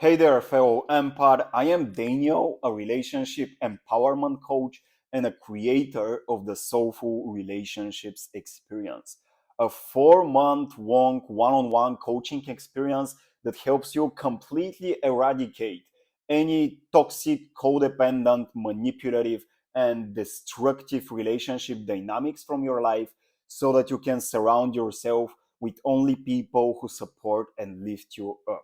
Hey there, fellow empath. I am Daniel, a relationship empowerment coach and a creator of the Soulful Relationships Experience, a 4-month long one on one coaching experience that helps you completely eradicate any toxic, codependent, manipulative, and destructive relationship dynamics from your life so that you can surround yourself with only people who support and lift you up.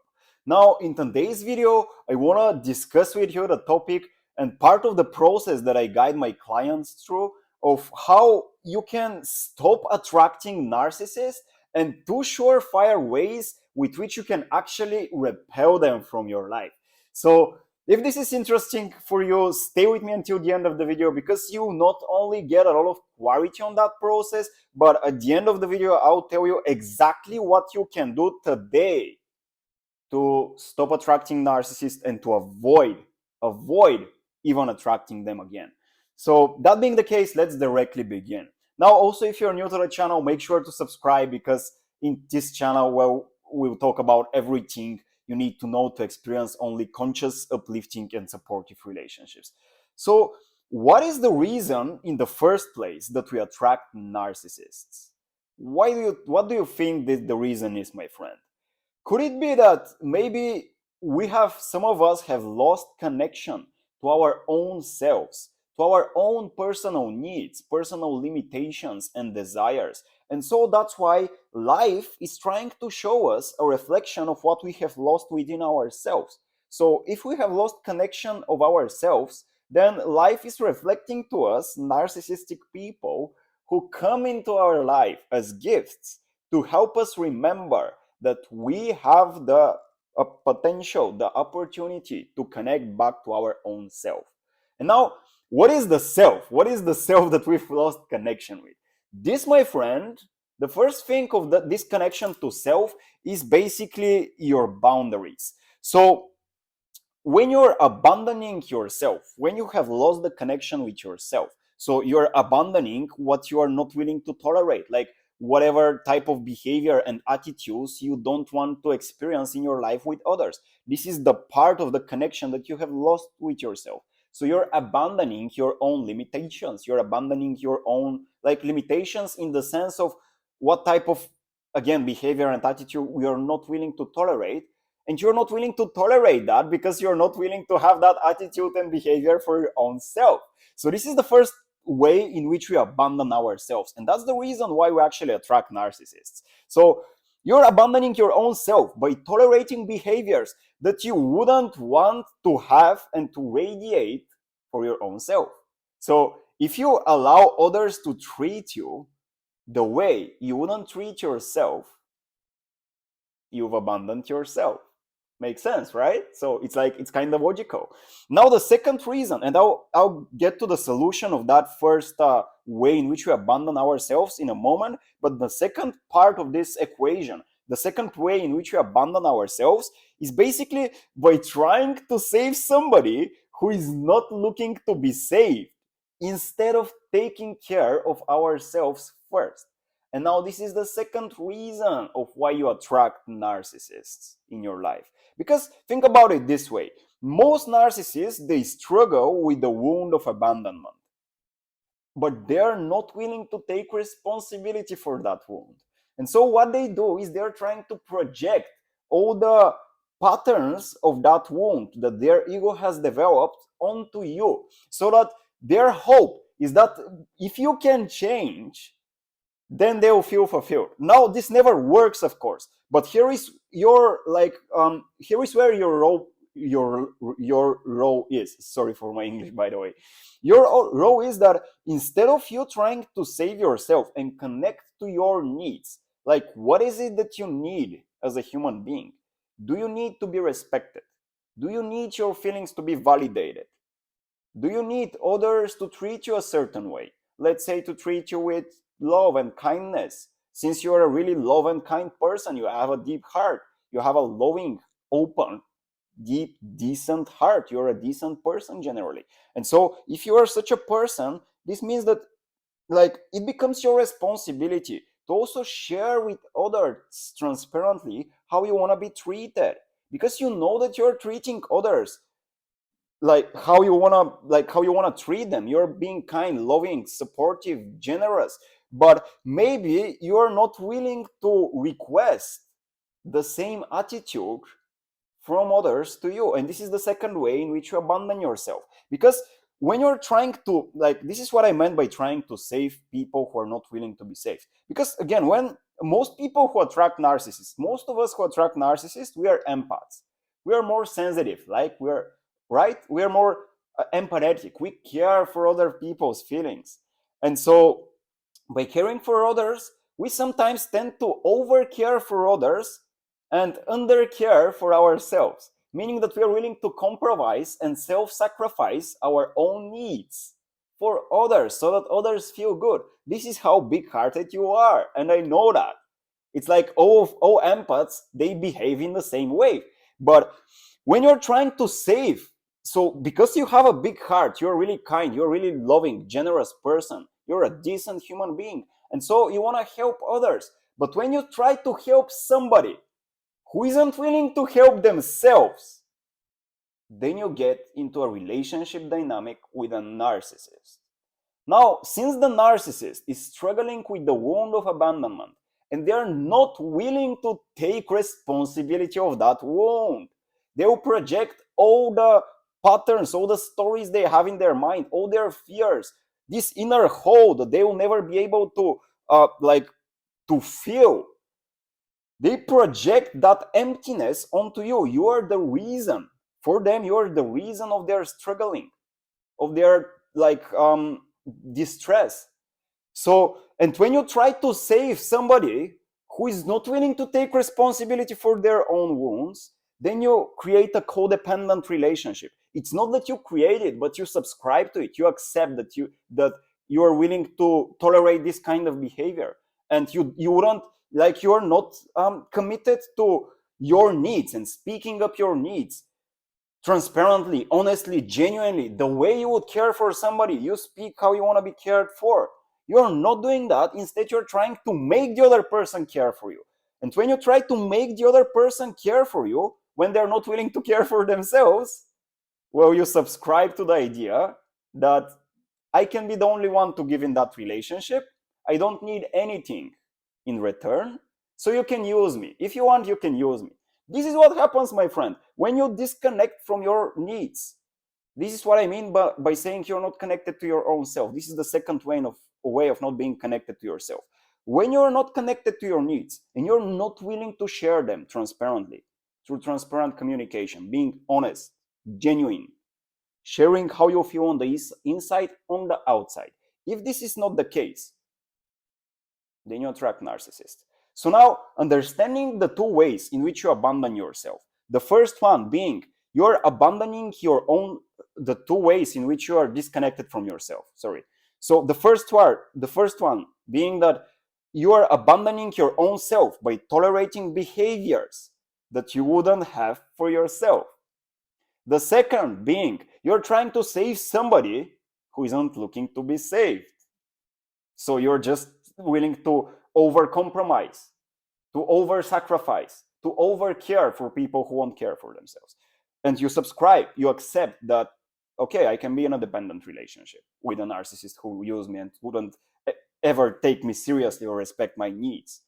Now, in today's video, I want to discuss with you the topic and part of the process that I guide my clients through of how you can stop attracting narcissists and two surefire ways with which you can actually repel them from your life. So, if this is interesting for you, stay with me until the end of the video because you not only get a lot of clarity on that process, but at the end of the video, I'll tell you exactly what you can do today to stop attracting narcissists and to avoid even attracting them again. So that being the case, let's directly begin. Now, also, if you're new to the channel, make sure to subscribe because in this channel, well, we'll talk about everything you need to know to experience only conscious, uplifting, and supportive relationships. So, what is the reason in the first place that we attract narcissists? What do you think that the reason is, my friend? Could it be that maybe some of us have lost connection to our own selves, to our own personal needs, personal limitations, and desires? And so that's why life is trying to show us a reflection of what we have lost within ourselves. So if we have lost connection of ourselves, then life is reflecting to us narcissistic people who come into our life as gifts to help us remember that we have the potential, the opportunity to connect back to our own self. And now, what is the self? What is the self that we've lost connection with? This, my friend, the first thing of this connection to self is basically your boundaries. So, when you're abandoning yourself, when you have lost the connection with yourself, so you're abandoning what you are not willing to tolerate, like whatever type of behavior and attitudes you don't want to experience in your life with others. This is the part of the connection that you have lost with yourself. So you're abandoning your own limitations. You're abandoning your own limitations in the sense of what type of, again, behavior and attitude we are not willing to tolerate. And you're not willing to tolerate that because you're not willing to have that attitude and behavior for your own self. So this is the first way in which we abandon ourselves. And that's the reason why we actually attract narcissists. So you're abandoning your own self by tolerating behaviors that you wouldn't want to have and to radiate for your own self. So if you allow others to treat you the way you wouldn't treat yourself, you've abandoned yourself. Makes sense, right? So it's kind of logical. Now the second reason, and I'll get to the solution of that first way in which we abandon ourselves in a moment, but the second part of this equation, the second way in which we abandon ourselves is basically by trying to save somebody who is not looking to be saved instead of taking care of ourselves first. And now this is the second reason of why you attract narcissists in your life. Because think about it this way. Most narcissists, they struggle with the wound of abandonment. But they're not willing to take responsibility for that wound. And so what they do is they're trying to project all the patterns of that wound that their ego has developed onto you. So that their hope is that if you can change, then they will feel fulfilled. Now, this never works, of course, but here is your here is where your role is. Sorry for my English, by the way. Your role is that instead of you trying to save yourself and connect to your needs, like what is it that you need as a human being? Do you need to be respected? Do you need your feelings to be validated? Do you need others to treat you a certain way? Let's say to treat you with love and kindness. Since you're a really love and kind person, you have a deep heart, you have a loving, open, deep, decent heart. You're a decent person generally. And so if you are such a person, this means that it becomes your responsibility to also share with others transparently how you want to be treated. because you know that you're treating others like how you want to treat them. You're being kind, loving, supportive, generous, but maybe you're not willing to request the same attitude from others to you. And this is the second way in which you abandon yourself. Because when you're trying to, like, this is what I meant by trying to save people who are not willing to be saved. Because again, when most people who attract narcissists, most of us who attract narcissists, we are empaths. We are more sensitive, like we're right. We are more empathetic. We care for other people's feelings. And so by caring for others, we sometimes tend to over care for others and under care for ourselves, meaning that we are willing to compromise and self sacrifice our own needs for others so that others feel good. This is how big hearted you are. And I know that. It's like all empaths, they behave in the same way. But when you're trying to save, so because you have a big heart, you're really kind, you're really loving, generous person, you're a decent human being, and so you want to help others. But when you try to help somebody who isn't willing to help themselves, then you get into a relationship dynamic with a narcissist. Now, since the narcissist is struggling with the wound of abandonment and they are not willing to take responsibility of that wound, they will project all the patterns, all the stories they have in their mind, all their fears, this inner hole that they will never be able to to feel. They project that emptiness onto you. You are the reason. For them, you are the reason of their struggling, of their distress. So, and when you try to save somebody who is not willing to take responsibility for their own wounds, then you create a codependent relationship. It's not that you create it, but you subscribe to it. You accept that you are willing to tolerate this kind of behavior, and you wouldn't, like, you're not committed to your needs and speaking up your needs transparently, honestly, genuinely, the way you would care for somebody. You speak how you want to be cared for. You're not doing that. Instead, you're trying to make the other person care for you. And when you try to make the other person care for you when they're not willing to care for themselves, well, you subscribe to the idea that I can be the only one to give in that relationship. I don't need anything in return, so you can use me. If you want, you can use me. This is what happens, my friend, when you disconnect from your needs. This is what I mean by saying you're not connected to your own self. This is the second way of not being connected to yourself. When you're not connected to your needs and you're not willing to share them transparently, through transparent communication, being honest, genuine, sharing how you feel on the inside, on the outside. If this is not the case, then you attract narcissists. So now, understanding the two ways in which you abandon yourself. The first one being you're abandoning the two ways in which you are disconnected from yourself. Sorry. So the first one being that you are abandoning your own self by tolerating behaviors that you wouldn't have for yourself. The second being you're trying to save somebody who isn't looking to be saved. So you're just willing to over-compromise, to over-sacrifice, to over-care for people who won't care for themselves. And you subscribe, you accept that, okay, I can be in a dependent relationship with a narcissist who uses me and wouldn't ever take me seriously or respect my needs.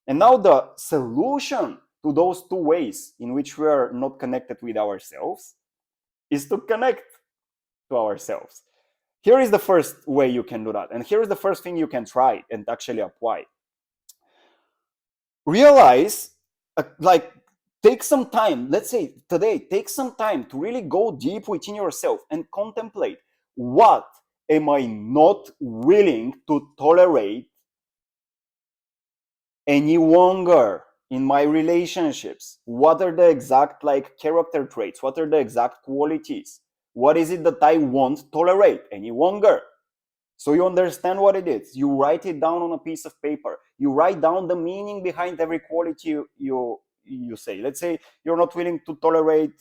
And now the solution to those two ways in which we are not connected with ourselves is to connect to ourselves. Here is the first way you can do that. And here is the first thing you can try and actually apply. Realize, take some time, let's say today, take some time to really go deep within yourself and contemplate, what am I not willing to tolerate any longer in my relationships? What are the exact character traits? What are the exact qualities? What is it that I won't tolerate any longer? So you understand what it is. You write it down on a piece of paper. You write down the meaning behind every quality you say. Let's say you're not willing to tolerate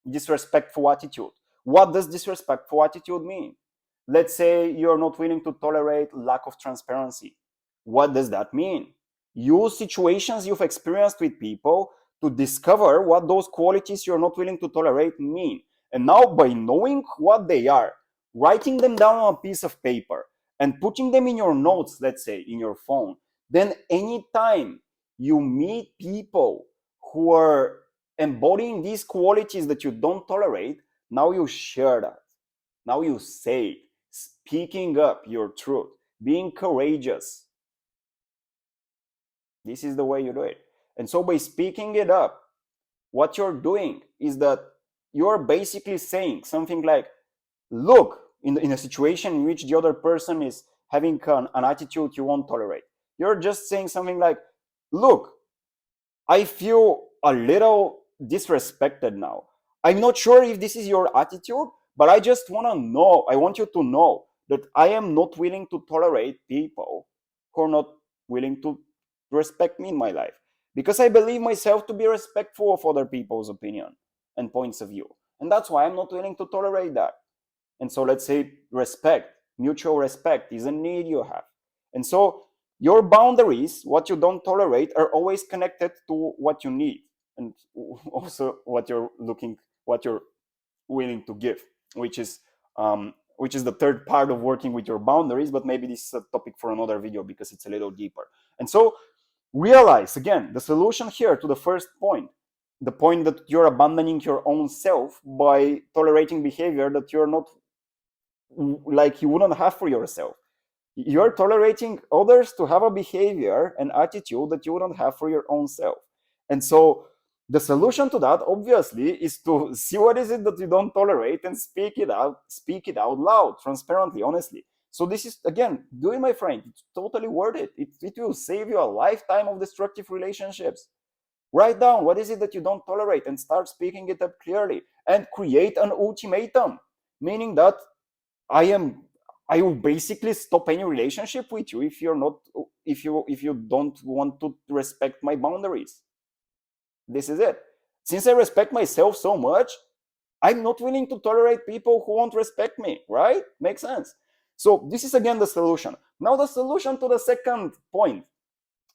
disrespectful attitude. What does disrespectful attitude mean? Let's say you're not willing to tolerate lack of transparency. What does that mean? Use situations you've experienced with people to discover what those qualities you're not willing to tolerate mean. And now, by knowing what they are, writing them down on a piece of paper and putting them in your notes, let's say in your phone, then anytime you meet people who are embodying these qualities that you don't tolerate, now you share that. Now you say it, speaking up your truth, being courageous. This is the way you do it. And so by speaking it up, what you're doing is that you're basically saying something like, look, in a situation in which the other person is having an attitude you won't tolerate, you're just saying something like, look, I feel a little disrespected now. I'm not sure if this is your attitude, but I just want to know, I want you to know that I am not willing to tolerate people who are not willing to respect me in my life. Because I believe myself to be respectful of other people's opinion and points of view. And that's why I'm not willing to tolerate that. And so let's say respect, mutual respect is a need you have. And so your boundaries, what you don't tolerate, are always connected to what you need and also what you're willing to give, which is the third part of working with your boundaries. But maybe this is a topic for another video because it's a little deeper. And so realize again the solution here to the first point, the point that you're abandoning your own self by tolerating behavior that you're not, like, you wouldn't have for yourself. You're tolerating others to have a behavior and attitude that you wouldn't have for your own self. And so the solution to that, obviously, is to see what is it that you don't tolerate and speak it out loud, transparently, honestly. So this is, again, do it, my friend. It's totally worth it. It will save you a lifetime of destructive relationships. Write down what is it that you don't tolerate and start speaking it up clearly, and create an ultimatum, meaning that I will basically stop any relationship with you if you don't want to respect my boundaries. This is it. Since I respect myself so much, I'm not willing to tolerate people who won't respect me, right? Makes sense. So this is again the solution. Now the solution to the second point,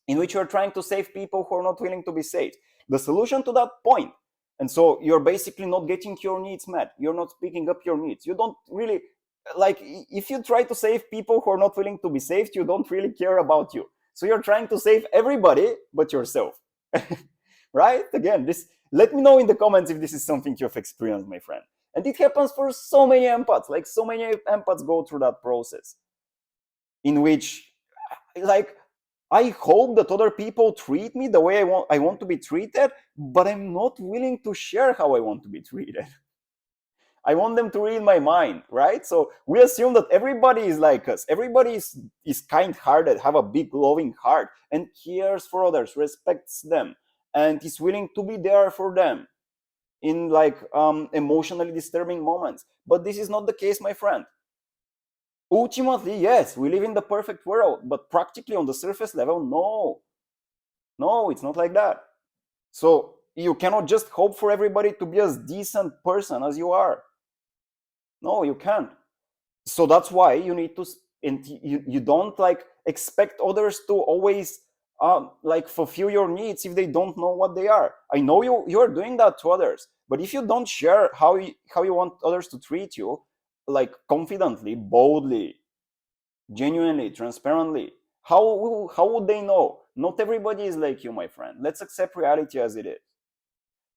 in which you're trying to save people who are not willing to be saved. The solution to that point, and so you're basically not getting your needs met. You're not speaking up your needs. You don't really, like, if you try to save people who are not willing to be saved, you don't really care about you. So you're trying to save everybody but yourself. Right? Again, let me know in the comments if this is something you've experienced, my friend. And it happens for so many empaths. Like, so many empaths go through that process in which, like, I hope that other people treat me the way I want to be treated, but I'm not willing to share how I want to be treated. I want them to read my mind, right? So we assume that everybody is like us. Everybody is kind-hearted, have a big loving heart, and cares for others, respects them, and is willing to be there for them in, like, emotionally disturbing moments. But this is not the case, my friend. Ultimately, yes, we live in the perfect world, but practically on the surface level, no, it's not like that. So you cannot just hope for everybody to be as decent person as you are. No, you can't. So that's why you need to, and you don't, like, expect others to always like fulfill your needs if they don't know what they are. I know you're doing that to others, but if you don't share how you want others to treat you, like, confidently, boldly, genuinely, transparently, how would they know? Not everybody is like you, my friend. Let's accept reality as it is.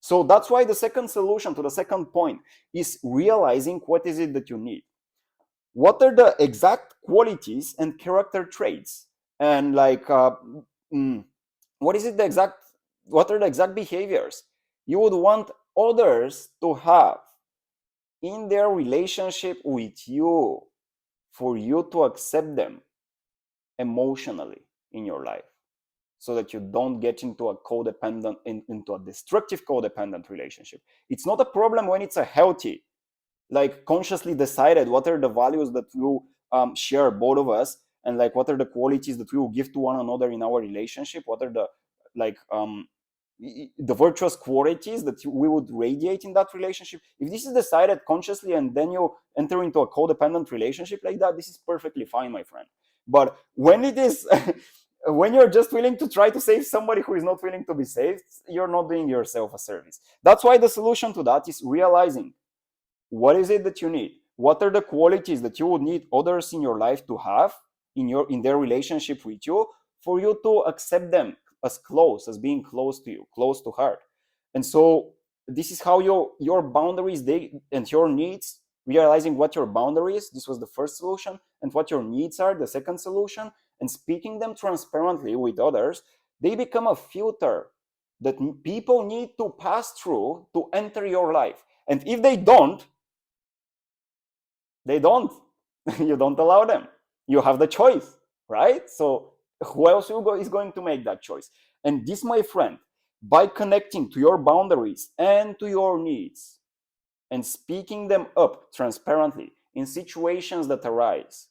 So that's why the second solution to the second point is realizing what is it that you need. What are the exact qualities and character traits, and, like, what are the exact behaviors you would want others to have in their relationship with you for you to accept them emotionally in your life, so that you don't get into into a destructive codependent relationship. It's not a problem when it's a healthy, like, consciously decided what are the values that we share, both of us, and, like, what are the qualities that we will give to one another in our relationship, what are the, like, the virtuous qualities that we would radiate in that relationship. If this is decided consciously and then you enter into a codependent relationship like that, this is perfectly fine, my friend. But when it is When you're just willing to try to save somebody who is not willing to be saved, you're not doing yourself a service. That's why the solution to that is realizing what is it that you need, what are the qualities that you would need others in your life to have in their relationship with you, for you to accept them as close, as being close to you, close to heart. And so this is how your boundaries, they and your needs, realizing what your boundaries, this was the first solution, and what your needs are, the second solution, and speaking them transparently with others, they become a filter that people need to pass through to enter your life. And if they don't, they don't. You don't allow them. You have the choice, right? So who else is going to make that choice? And this, my friend, by connecting to your boundaries and to your needs and speaking them up transparently in situations that arise,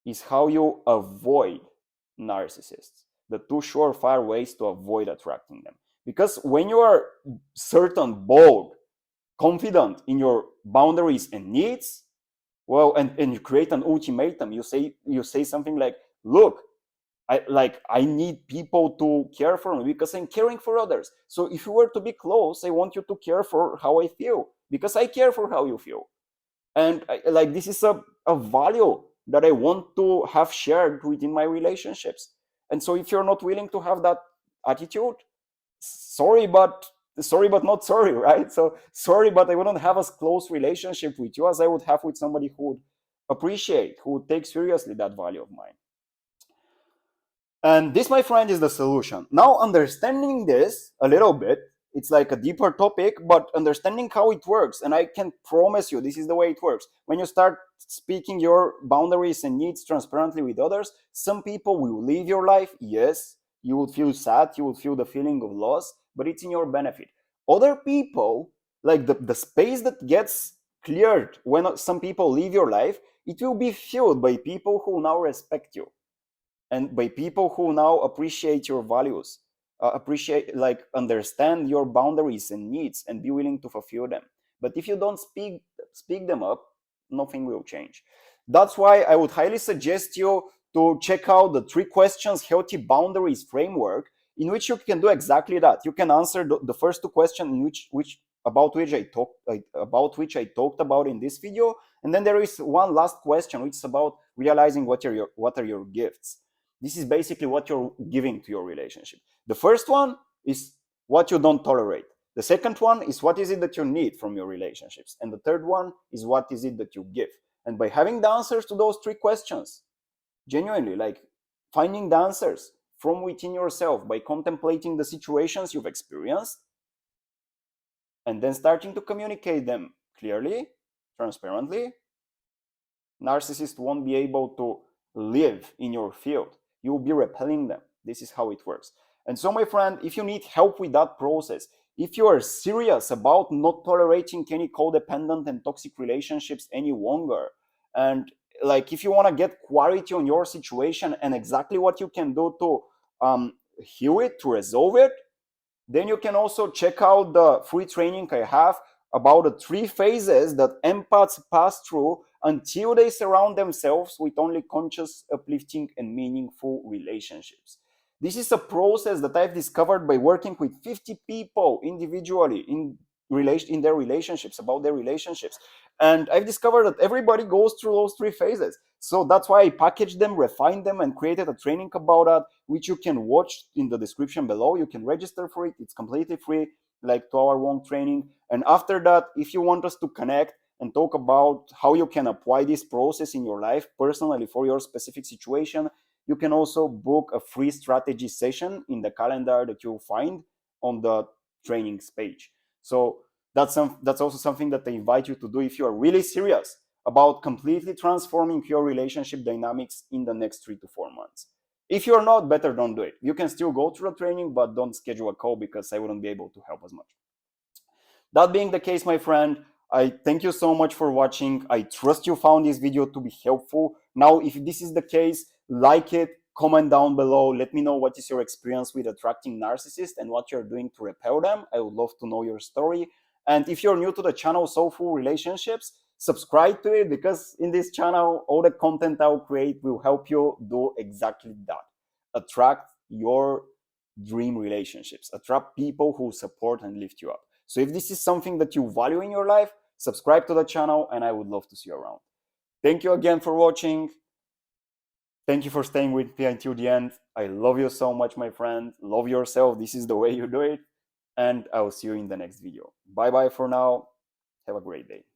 is how you avoid narcissists. The two surefire ways to avoid attracting them. Because when you are certain, bold, confident in your boundaries and needs, well, and you create an ultimatum. You say something like, look, I need people to care for me because I'm caring for others. So if you were to be close, I want you to care for how I feel because I care for how you feel. And this is a value that I want to have shared within my relationships. And so if you're not willing to have that attitude, sorry, but not sorry, right? So sorry, but I wouldn't have as close relationship with you as I would have with somebody who would appreciate, who would take seriously that value of mine. And this, my friend, is the solution. Now, understanding this a little bit, it's like a deeper topic, but understanding how it works, and I can promise you this is the way it works. When you start speaking your boundaries and needs transparently with others, some people will leave your life. Yes, you will feel sad, you will feel the feeling of loss, but it's in your benefit. Other people, like the space that gets cleared when some people leave your life, it will be filled by people who now respect you and by people who now appreciate your values, appreciate, like, understand your boundaries and needs and be willing to fulfill them. But if you don't speak them up, nothing will change. That's why I would highly suggest you to check out the 3 questions healthy boundaries framework, in which you can do exactly that. You can answer the first 2 questions in which about which I talked about in this video, and then there is one last question which is about realizing what are your gifts. This is basically what you're giving to your relationship. The first one is what you don't tolerate. The second one is what is it that you need from your relationships. And the third one is what is it that you give. And by having the answers to those 3 questions, genuinely, like finding the answers from within yourself by contemplating the situations you've experienced, and then starting to communicate them clearly, transparently, narcissists won't be able to live in your field. You will be repelling them. This is how it works. And so, my friend, if you need help with that process, if you are serious about not tolerating any codependent and toxic relationships any longer, and like if you want to get clarity on your situation and exactly what you can do to heal it, to resolve it, then you can also check out the free training I have about the 3 phases that empaths pass through until they surround themselves with only conscious, uplifting, and meaningful relationships. This is a process that I've discovered by working with 50 people individually in their relationships, about their relationships. And I've discovered that everybody goes through those 3 phases. So that's why I packaged them, refined them, and created a training about that, which you can watch in the description below. You can register for it. It's completely free, like 2-hour-long training. And after that, if you want us to connect and talk about how you can apply this process in your life personally for your specific situation, you can also book a free strategy session in the calendar that you'll find on the trainings page. So that's also something that I invite you to do if you are really serious about completely transforming your relationship dynamics in the next 3 to 4 months. If you're not, better don't do it. You can still go through the training, but don't schedule a call because I wouldn't be able to help as much. That being the case, my friend, I thank you so much for watching. I trust you found this video to be helpful. Now, if this is the case, like it, comment down below. Let me know what is your experience with attracting narcissists and what you're doing to repel them. I would love to know your story. And if you're new to the channel, Soulful Relationships, subscribe to it, because in this channel, all the content I'll create will help you do exactly that. attract your dream relationships, attract people who support and lift you up. So if this is something that you value in your life, subscribe to the channel, and I would love to see you around. Thank you again for watching. Thank you for staying with me until the end. I love you so much, my friend. Love yourself. This is the way you do it. And I will see you in the next video. Bye bye for now. Have a great day.